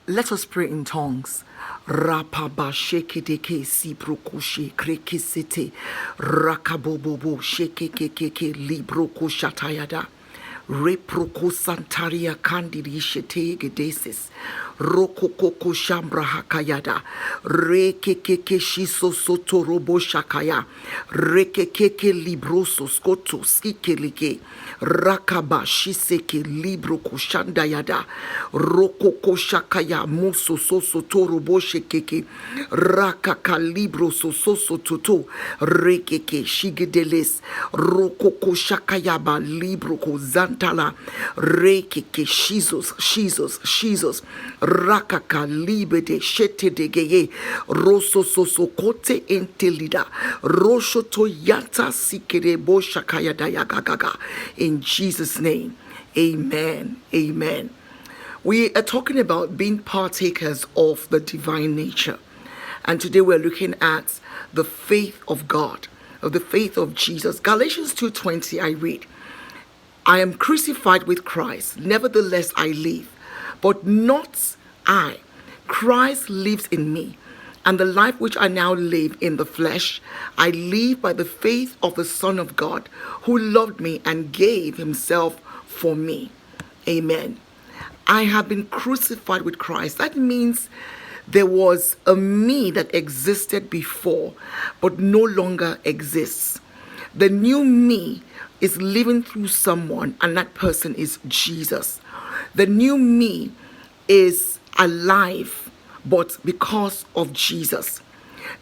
Let us pray in tongues. Rapaba sheke deke si prokushe kreke sete rakabobobo sheke keke libroko shatayada reproko santaria candidi shete gedesis rokoko shambra hakayada rekeke shiso soto robo shakaya rekeke libroso skoto skikelike rakaba shiseke libroko shandayada rokoko shakaya muso soso torobo shekeke rakaka libro soso toto rekeke shigedeles rokoko shakayaba libro ko zantala rekeke shizos rakaka libede shete degeye roso soso kote intelida rosho to yata sikere bo shakaya dayagaga. In Jesus' name, amen. Amen. We are talking about being partakers of the divine nature. And today we're looking at the faith of God, of the faith of Jesus. Galatians 2:20, I read, I am crucified with Christ, nevertheless I live, but not I. Christ lives in me. And the life which I now live in the flesh, I live by the faith of the Son of God, who loved me and gave himself for me. Amen. I have been crucified with Christ. That means there was a me that existed before, but no longer exists. The new me is living through someone, and that person is Jesus. The new me is alive, but because of Jesus.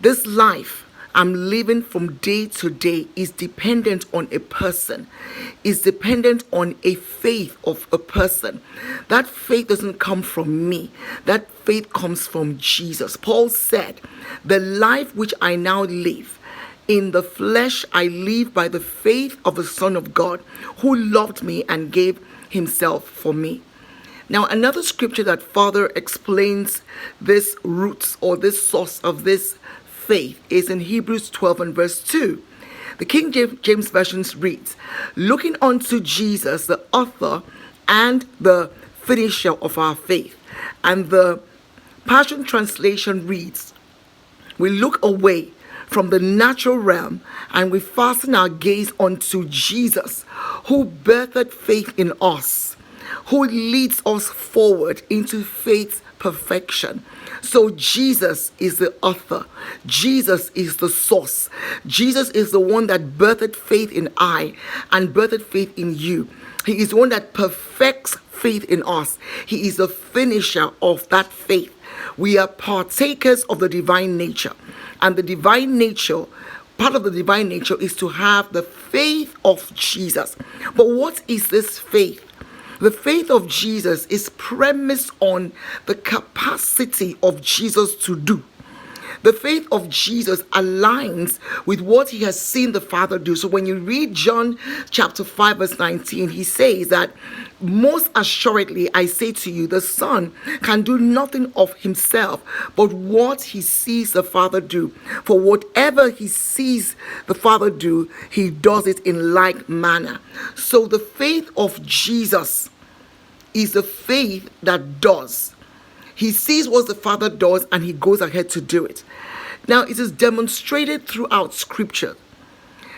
This life I'm living from day to day is dependent on a person, is dependent on a faith of a person. That faith doesn't come from me. That faith comes from Jesus. Paul said, the life which I now live, in the flesh I live by the faith of the Son of God, who loved me and gave himself for me. Now, another scripture that further explains this roots or this source of this faith is in Hebrews 12 and verse 2. The King James Version reads, looking unto Jesus, the author and the finisher of our faith. And the Passion Translation reads, we look away from the natural realm and we fasten our gaze onto Jesus, who birthed faith in us, who leads us forward into faith's perfection. So Jesus is the author. Jesus is the source. Jesus is the one that birthed faith in I and birthed faith in you. He is the one that perfects faith in us. He is the finisher of that faith. We are partakers of the divine nature. And the divine nature, part of the divine nature is to have the faith of Jesus. But what is this faith? The faith of Jesus is premised on the capacity of Jesus to do. The faith of Jesus aligns with what he has seen the Father do. So when you read John chapter 5 verse 19, he says that most assuredly I say to you, the Son can do nothing of himself but what he sees the Father do. For whatever he sees the Father do, he does it in like manner. So the faith of Jesus is the faith that does. He sees what the Father does and he goes ahead to do it. Now, it is demonstrated throughout Scripture.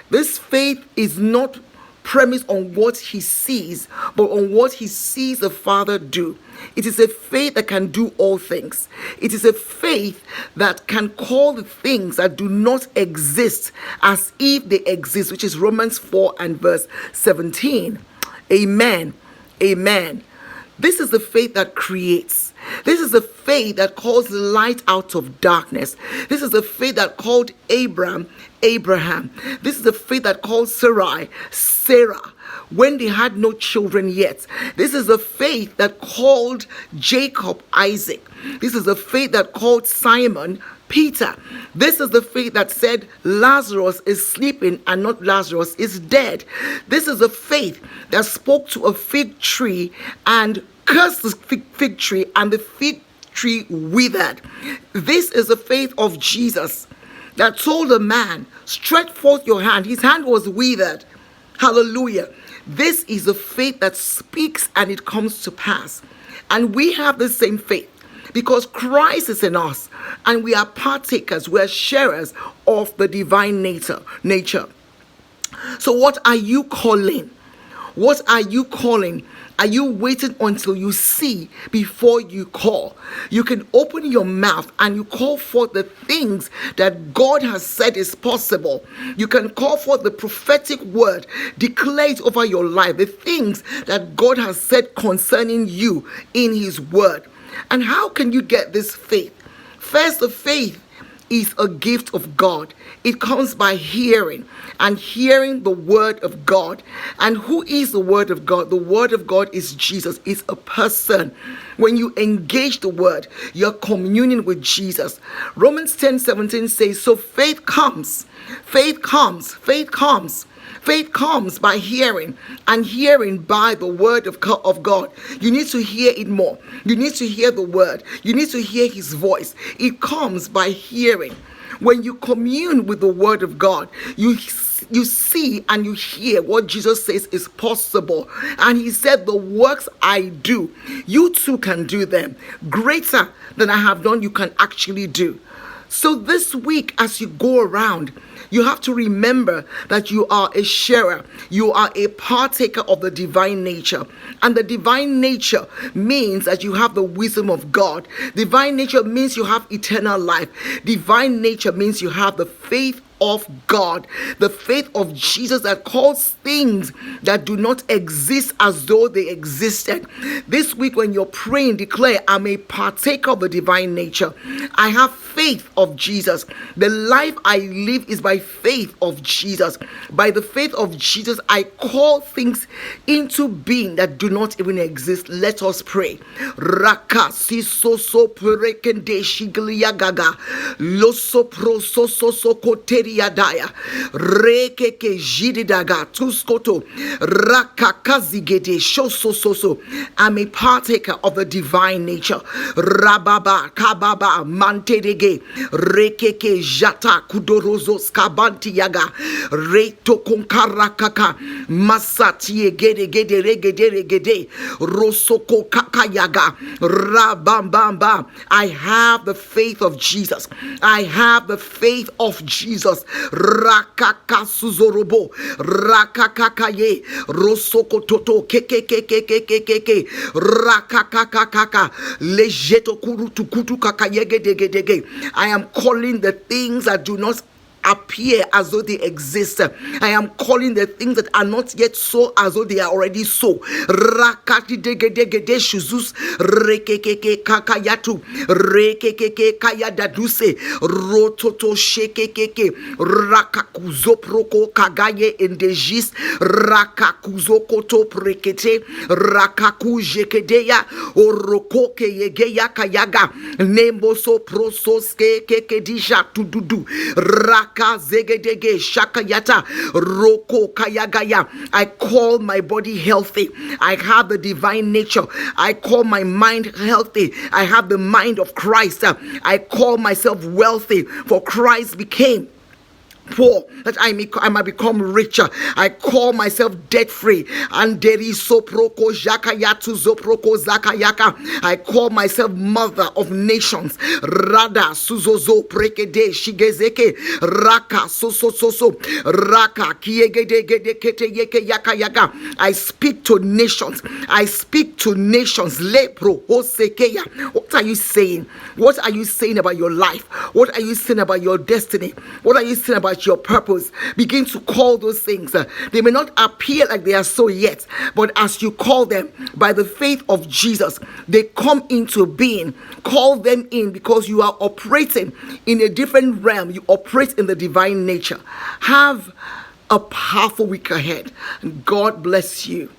This faith is not premised on what he sees, but on what he sees the Father do. It is a faith that can do all things. It is a faith that can call the things that do not exist as if they exist, which is Romans 4 and verse 17. Amen. Amen. This is the faith that creates. This is the faith that calls light out of darkness. This is the faith that called Abraham. This is the faith that called Sarai, Sarah, when they had no children yet. This is the faith that called Jacob, Isaac. This is the faith that called Simon, Peter. This is the faith that said Lazarus is sleeping and not Lazarus is dead. This is the faith that spoke to a fig tree and cursed the fig tree, and the fig tree withered. This is the faith of Jesus that told a man, stretch forth your hand. His hand was withered. Hallelujah. This is the faith that speaks and it comes to pass. And we have the same faith. because Christ is in us and we are partakers, we are sharers of the divine nature. So what are you calling? What are you calling? Are you waiting until you see before you call? You can open your mouth and you call forth the things that God has said is possible. You can call forth the prophetic word, declare it over your life, the things that God has said concerning you in his word. And how can you get this faith? First, the faith is a gift of God. It comes by hearing, and hearing the word of God. And who is the word of God? The word of God is Jesus. It's a person. When you engage the word, you're communing with Jesus. Romans 10:17 says, so faith comes by hearing, and hearing by the word of God. You need to hear it more. You need to hear the word. You need to hear his voice. It comes by hearing. When you commune with the word of God, you see and you hear what Jesus says is possible. And he said, the works I do, you too can do them. Greater than I have done, you can actually do. So this week, as you go around, you have to remember that you are a sharer. You are a partaker of the divine nature. And the divine nature means that you have the wisdom of God. Divine nature means you have eternal life. Divine nature means you have the faith of God, the faith of Jesus that calls things that do not exist as though they existed. This week, when you're praying, declare, I'm a partaker of the divine nature. I have faith of Jesus. The life I live is by faith of Jesus. By the faith of Jesus, I call things into being that do not even exist. Let us pray. Raka sisoso purekende shigliagaga loso prososo koteri yadaya rekeke jididaga tuskoto rakakazigede shosososo. I'm a partaker of the divine nature. Rababa kababa mantedege rekeke jata kudorozo skabanti yaga reto konkarakaka masati gede regede rosoko kakayaga rabambamba. I have the faith of Jesus. I have the faith of Jesus. Rakaka suzorobo rakakakaye rosoko toto keke rakakakaka lejeto kurutu kutu kakayegedegedege. I am calling the things that do not appear as though they exist. I am calling the things that are not yet so as though they are already so. Rakati degedegede shuzus rekekeke kakayatu rekekeke kayadaduse rototo shekekeke rakakuzoproko kagaye endejis rakakuzokoto prekete rakakujekedeya orokoke yegeya kayaga nemboso prososke kekedisha tududu zegedege shakayata roko kayagaya. I call my body healthy. I have the divine nature. I call my mind healthy. I have the mind of Christ. I call myself wealthy, for Christ became poor that I might become richer. I call myself debt free. And there is soproko jakayatu zoproko zakayaka. I call myself mother of nations. Rada suzozo prekede shigezeke raka soso raka kiegede kete yeke yaka yaga. I speak to nations. I speak to nations. Lepro hosekeya. What are you saying? What are you saying about your life? What are you saying about your destiny? What are you saying about your purpose? Begin to call those things. They may not appear like they are so yet, but as you call them by the faith of Jesus, they come into being. Call them in, because you are operating in a different realm. You operate in the divine nature. Have a powerful week ahead. God bless you.